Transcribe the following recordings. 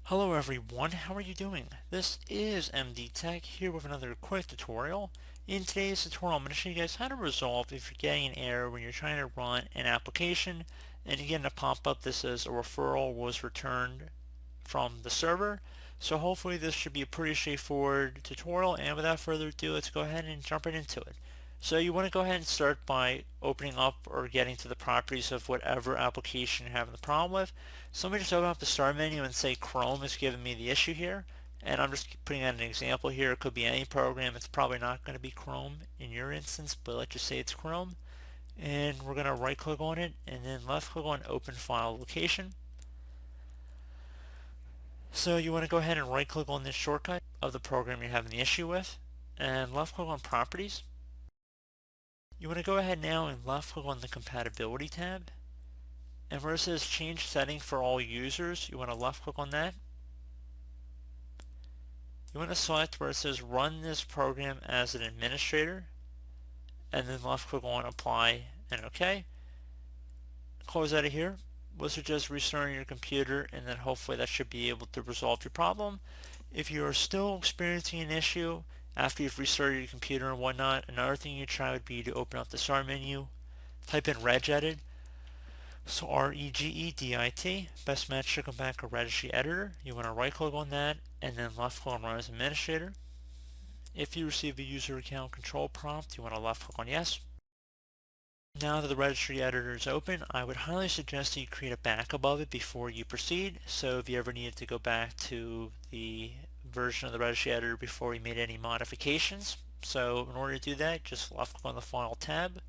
Hello everyone, how are you doing? This is MD Tech here with another quick tutorial. In today's tutorial, I'm going to show you guys how to resolve if you're getting an error when you're trying to run an application and you get a pop-up that says a referral was returned from the server. So hopefully this should be a pretty straightforward tutorial, and without further ado, let's go ahead and jump right into it. So you want to go ahead and start by opening up or getting to the properties of whatever application you're having the problem with. So let me just open up the start menu and say Chrome is giving me the issue here. And I'm just putting out an example here. It could be any program. It's probably not going to be Chrome in your instance, but let's just say it's Chrome. And we're going to right click on it and then left click on Open File Location. So you want to go ahead and right click on this shortcut of the program you're having the issue with and left click on Properties. You want to go ahead now and left click on the Compatibility tab, and where it says Change Setting for All Users, you want to left click on that. You want to select where it says Run this program as an administrator, and then left click on Apply and OK. Close out of here. We'll suggest restarting your computer, and then hopefully that should be able to resolve your problem. If you are still experiencing an issue after you've restarted your computer and whatnot, another thing you try would be to open up the start menu, type in regedit, so regedit, best match should come back a registry editor. You want to right click on that and then left click on run as administrator. If you receive a user account control prompt, you want to left click on yes. Now that the registry editor is open, I would highly suggest that you create a backup of it before you proceed. So if you ever needed to go back to the version of the registry editor before you made any modifications. So in order to do that, just left click on the File tab,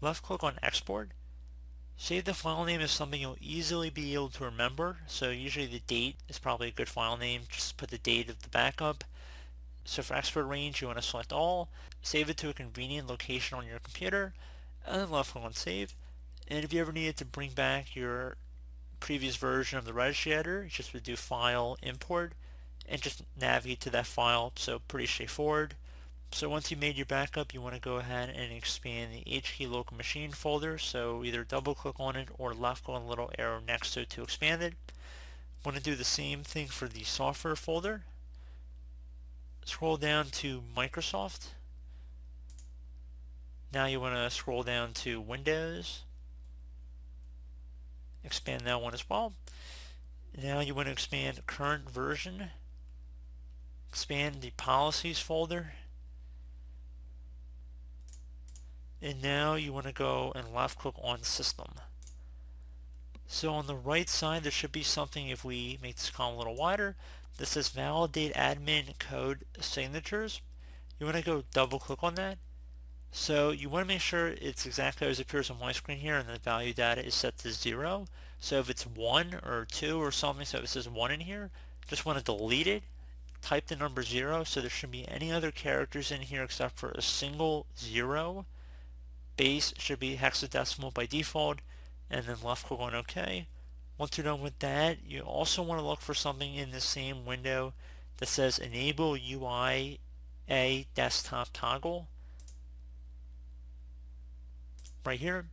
left click on Export. Save the file name as something you'll easily be able to remember. So usually the date is probably a good file name. Just put the date of the backup. So for export range, you want to select all, save it to a convenient location on your computer, and then left click on save. And if you ever needed to bring back your previous version of the registry editor, you just would do file import and just navigate to that file. So pretty straightforward. So once you made your backup, you want to go ahead and expand the HKey local machine folder. So either double click on it or left click on the little arrow next to it to expand it. Want to do the same thing for the software folder. Scroll down to Microsoft. Now you want to scroll down to Windows. Expand that one as well. Now you want to expand current version. Expand the policies folder. And now you want to go and left click on System. So on the right side there should be something, if we make this column a little wider, that says Validate Admin Code Signatures. You want to go double click on that. So you want to make sure it's exactly as it appears on my screen here, and the value data is set to 0. So if it's 1 or 2 or something, so if it says 1 in here, just want to delete it, type the number 0, so there shouldn't be any other characters in here except for a single 0. Base should be hexadecimal by default, and then left click on OK. Once you're done with that, you also want to look for something in the same window that says Enable UIA Desktop Toggle. Right here,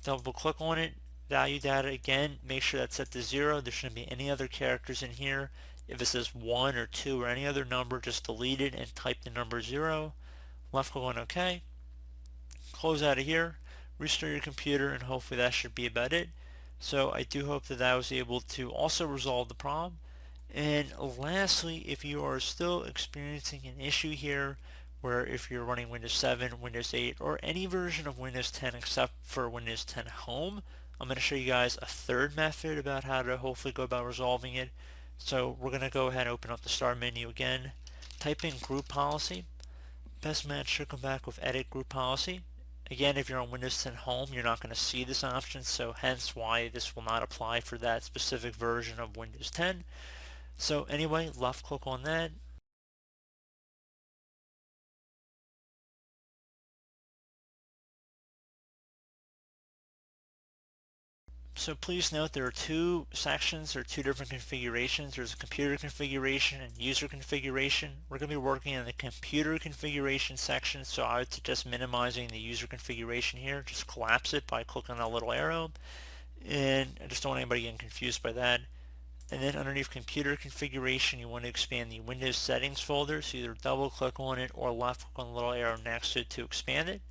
double click on it, value data again, make sure that's set to 0. There shouldn't be any other characters in here. If it says 1 or 2 or any other number, just delete it and type the number 0. Left click on OK. Close out of here, restart your computer, and hopefully that should be about it. So I do hope that I was able to also resolve the problem. And lastly, if you are still experiencing an issue here, where if you're running Windows 7, Windows 8, or any version of Windows 10 except for Windows 10 Home, I'm going to show you guys a third method about how to hopefully go about resolving it. So we're going to go ahead and open up the start menu again, type in Group Policy. Best match should come back with Edit Group Policy. Again, if you're on Windows 10 Home, you're not going to see this option, so hence why this will not apply for that specific version of Windows 10. So anyway, left click on that. So please note there are two sections or two different configurations. There's a computer configuration and user configuration. We're going to be working on the computer configuration section, so I would suggest minimizing the user configuration here. Just collapse it by clicking on that little arrow. And I just don't want anybody getting confused by that. And then underneath computer configuration, you want to expand the Windows settings folder. So either double click on it or left click on the little arrow next to it to expand it.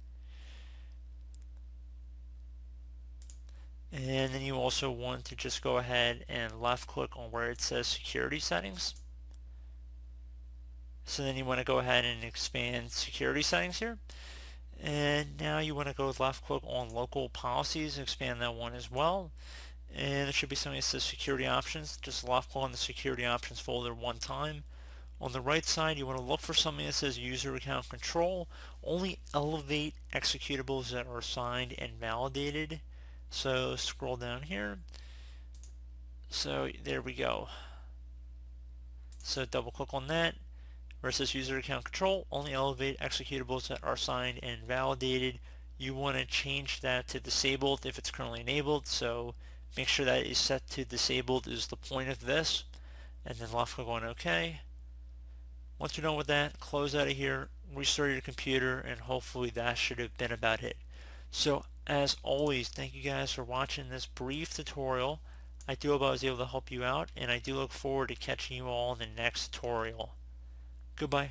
And then you also want to just go ahead and left click on where it says security settings. So then you want to go ahead and expand security settings here. And now you want to go left click on local policies and expand that one as well. And there should be something that says security options. Just left click on the security options folder one time. On the right side, you want to look for something that says user account control. Only elevate executables that are signed and validated. So scroll down here. So there we go. So double click on that. Where it says user account control, only elevate executables that are signed and validated. You want to change that to disabled if it's currently enabled. So make sure that is set to disabled is the point of this. And then left click on OK. Once you're done with that, close out of here, restart your computer, and hopefully that should have been about it. So as always, thank you guys for watching this brief tutorial. I do hope I was able to help you out, and I do look forward to catching you all in the next tutorial. Goodbye.